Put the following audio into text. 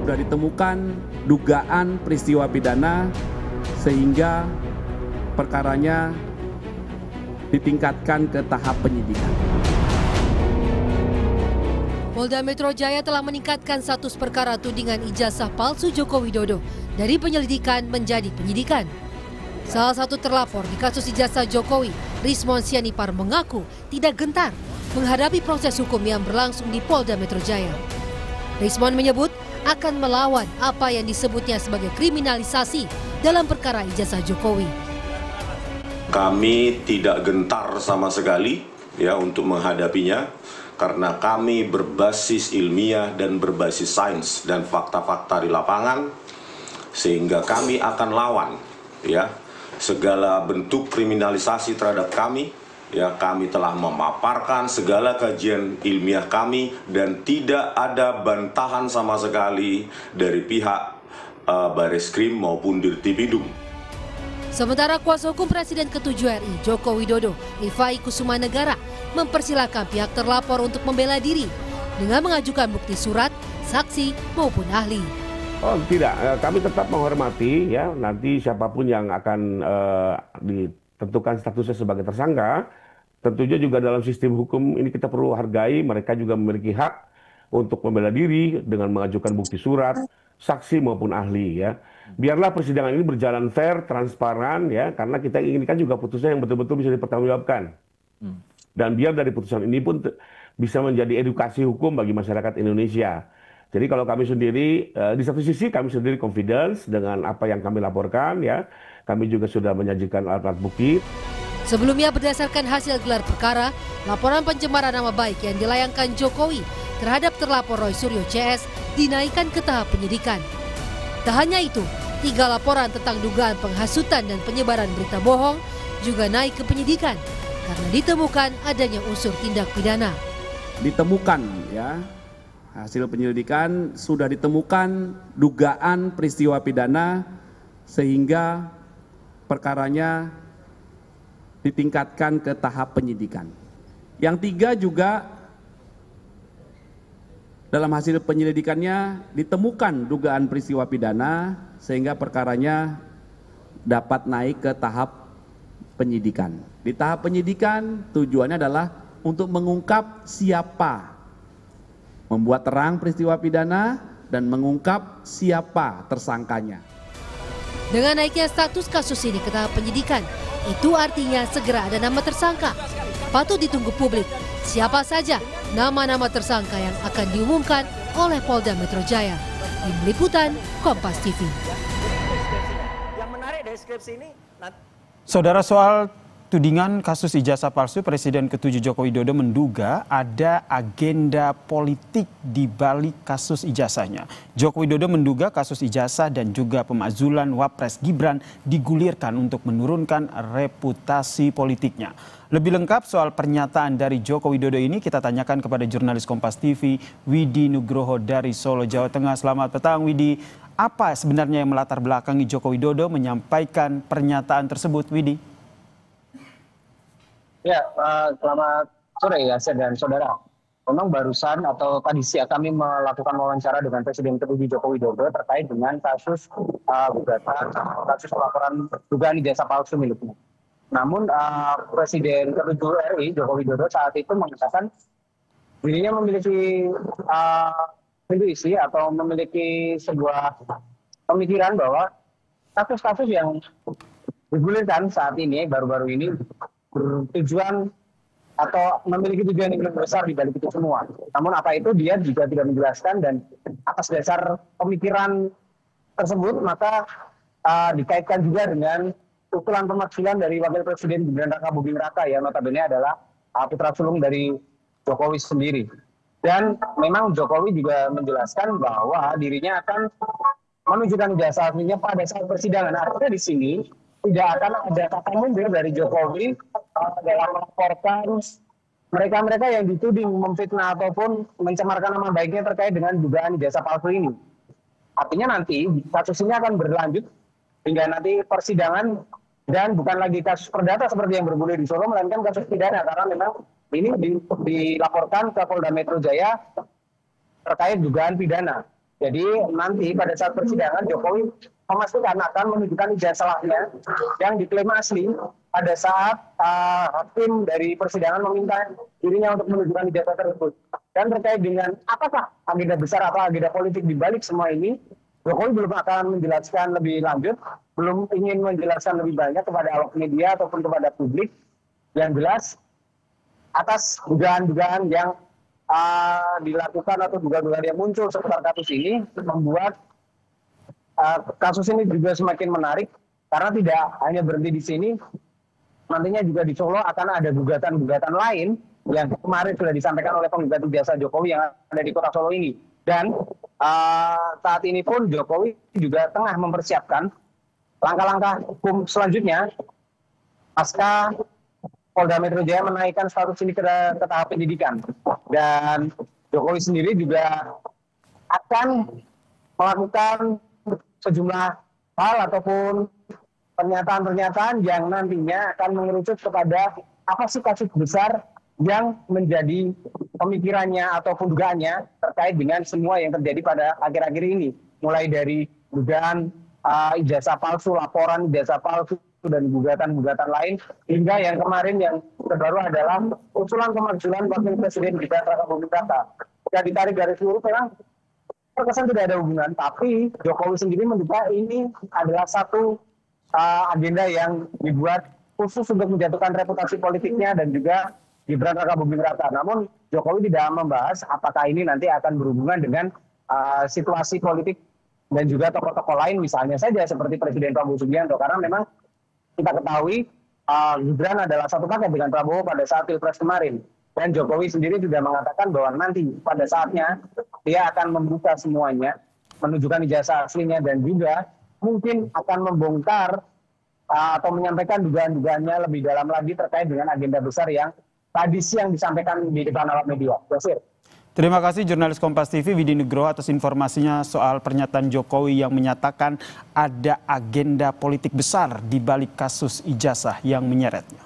sudah ditemukan dugaan peristiwa pidana sehingga perkaranya ditingkatkan ke tahap penyidikan. Polda Metro Jaya telah meningkatkan status perkara tudingan ijazah palsu Joko Widodo dari penyelidikan menjadi penyidikan. Salah satu terlapor di kasus ijazah Jokowi, Rismon Sianipar, mengaku tidak gentar menghadapi proses hukum yang berlangsung di Polda Metro Jaya. Rismon menyebut akan melawan apa yang disebutnya sebagai kriminalisasi dalam perkara ijazah Jokowi. Kami tidak gentar sama sekali ya untuk menghadapinya karena kami berbasis ilmiah dan berbasis sains dan fakta-fakta di lapangan, sehingga kami akan lawan ya segala bentuk kriminalisasi terhadap kami. Ya, kami telah memaparkan segala kajian ilmiah kami dan tidak ada bantahan sama sekali dari pihak Bareskrim maupun Dirtipidum. Sementara kuasa hukum Presiden ke-7 RI Joko Widodo, Ifai Kusuma Negara, mempersilahkan pihak terlapor untuk membela diri dengan mengajukan bukti surat, saksi maupun ahli. Oh tidak, kami tetap menghormati ya nanti siapapun yang akan ditentukan statusnya sebagai tersangka. Tentunya juga dalam sistem hukum ini kita perlu hargai, mereka juga memiliki hak untuk membela diri dengan mengajukan bukti surat, saksi maupun ahli ya. Biarlah persidangan ini berjalan fair, transparan ya, karena kita inginkan juga putusan yang betul-betul bisa dipertanggungjawabkan. Dan biar dari putusan ini pun bisa menjadi edukasi hukum bagi masyarakat Indonesia. Jadi kalau kami sendiri, di satu sisi kami sendiri confidence dengan apa yang kami laporkan ya, kami juga sudah menyajikan alat bukti. Sebelumnya berdasarkan hasil gelar perkara, laporan pencemaran nama baik yang dilayangkan Jokowi terhadap terlapor Roy Suryo CS dinaikkan ke tahap penyidikan. Tak hanya itu, 3 laporan tentang dugaan penghasutan dan penyebaran berita bohong juga naik ke penyidikan karena ditemukan adanya unsur tindak pidana. Ditemukan ya, hasil penyelidikan sudah ditemukan dugaan peristiwa pidana sehingga perkaranya ditingkatkan ke tahap penyidikan. Yang 3 juga dalam hasil penyelidikannya ditemukan dugaan peristiwa pidana sehingga perkaranya dapat naik ke tahap penyidikan. Di tahap penyidikan tujuannya adalah untuk mengungkap siapa membuat terang peristiwa pidana dan mengungkap siapa tersangkanya. Dengan naiknya status kasus ini ke tahap penyidikan, itu artinya segera ada nama tersangka. Patut ditunggu publik siapa saja nama-nama tersangka yang akan diumumkan oleh Polda Metro Jaya. Tim Liputan Kompas TV. Yang menarik dari skripsi ini, Saudara, soal tudingan kasus ijazah palsu, Presiden ke-7 Joko Widodo menduga ada agenda politik di balik kasus ijazahnya. Joko Widodo menduga kasus ijazah dan juga pemakzulan Wapres Gibran digulirkan untuk menurunkan reputasi politiknya. Lebih lengkap soal pernyataan dari Joko Widodo ini kita tanyakan kepada jurnalis Kompas TV Widi Nugroho dari Solo, Jawa Tengah. Selamat petang Widi. Apa sebenarnya yang melatar belakangi Joko Widodo menyampaikan pernyataan tersebut, Widi? Ya, selamat sore ya, dan saudara. Memang barusan atau tadi siang kami melakukan wawancara dengan Presiden ke-7 Joko Widodo terkait dengan kasus kasus laporan dugaan ijazah palsu miliknya. Namun Presiden ke-7 RI Joko Widodo saat itu mengatakan dirinya memiliki intuisi atau memiliki sebuah pemikiran bahwa kasus-kasus yang digulirkan saat ini baru-baru ini bertujuan atau memiliki tujuan yang lebih besar di balik itu semua. Namun apa itu dia juga tidak menjelaskan, dan atas dasar pemikiran tersebut maka dikaitkan juga dengan usulan pemakzulan dari Wakil Presiden Gibran Raka Buming Raka yang notabene adalah putra sulung dari Jokowi sendiri. Dan memang Jokowi juga menjelaskan bahwa dirinya akan menunjukkan jasa aslinya pada saat persidangan. Artinya di sini tidak akan ada kata mundur dari Jokowi dalam melaporkan mereka-mereka yang dituding memfitnah ataupun mencemarkan nama baiknya terkait dengan dugaan ijazah palsu ini. Artinya nanti kasus ini akan berlanjut hingga nanti persidangan, dan bukan lagi kasus perdata seperti yang bergulir di Solo, melainkan kasus pidana, karena memang ini dilaporkan ke Polda Metro Jaya terkait dugaan pidana. Jadi nanti pada saat persidangan Jokowi memastikan akan menunjukkan ijazahnya yang diklaim asli pada saat hakim dari persidangan meminta dirinya untuk menunjukkan ijazah tersebut. Dan terkait dengan apakah agenda besar atau agenda politik di balik semua ini, Jokowi belum akan menjelaskan lebih lanjut, belum ingin menjelaskan lebih banyak kepada awak media ataupun kepada publik. Yang jelas, atas dugaan-dugaan yang dilakukan atau dugaan-dugaan yang muncul seputar kasus ini membuat kasus ini juga semakin menarik karena tidak hanya berhenti di sini, nantinya juga di Solo akan ada gugatan-gugatan lain yang kemarin sudah disampaikan oleh penggugat ijazah Jokowi yang ada di Kota Solo ini. Dan saat ini pun Jokowi juga tengah mempersiapkan langkah-langkah hukum selanjutnya pasca Polda Metro Jaya menaikkan status ini ke tahap penyidikan. Dan Jokowi sendiri juga akan melakukan sejumlah hal ataupun pernyataan-pernyataan yang nantinya akan mengerucut kepada apa sih kasus besar yang menjadi pemikirannya ataupun dugaannya terkait dengan semua yang terjadi pada akhir-akhir ini. Mulai dari dugaan ijazah palsu, laporan ijazah palsu, dan gugatan-gugatan lain, hingga yang kemarin yang terbaru adalah usulan pemakzulan Wakil Presiden Gibran Rakabuming Raka. Jika ditarik dari seluruh memang terkesan tidak ada hubungan, tapi Jokowi sendiri menduga ini adalah satu agenda yang dibuat khusus untuk menjatuhkan reputasi politiknya dan juga Gibran Rakabuming Raka. Namun Jokowi tidak membahas apakah ini nanti akan berhubungan dengan situasi politik dan juga tokoh-tokoh lain, misalnya saja seperti Presiden Prabowo Subianto, karena memang kita ketahui Gibran adalah satu paket dengan Prabowo pada saat Pilpres kemarin. Dan Jokowi sendiri juga mengatakan bahwa nanti pada saatnya dia akan membuka semuanya, menunjukkan ijazah aslinya dan juga mungkin akan membongkar atau menyampaikan dugaan-dugaannya lebih dalam lagi terkait dengan agenda besar yang tadi siang disampaikan di depan awak media. Basir. Terima kasih jurnalis Kompas TV Widi Nugroho atas informasinya soal pernyataan Jokowi yang menyatakan ada agenda politik besar di balik kasus ijazah yang menyeretnya.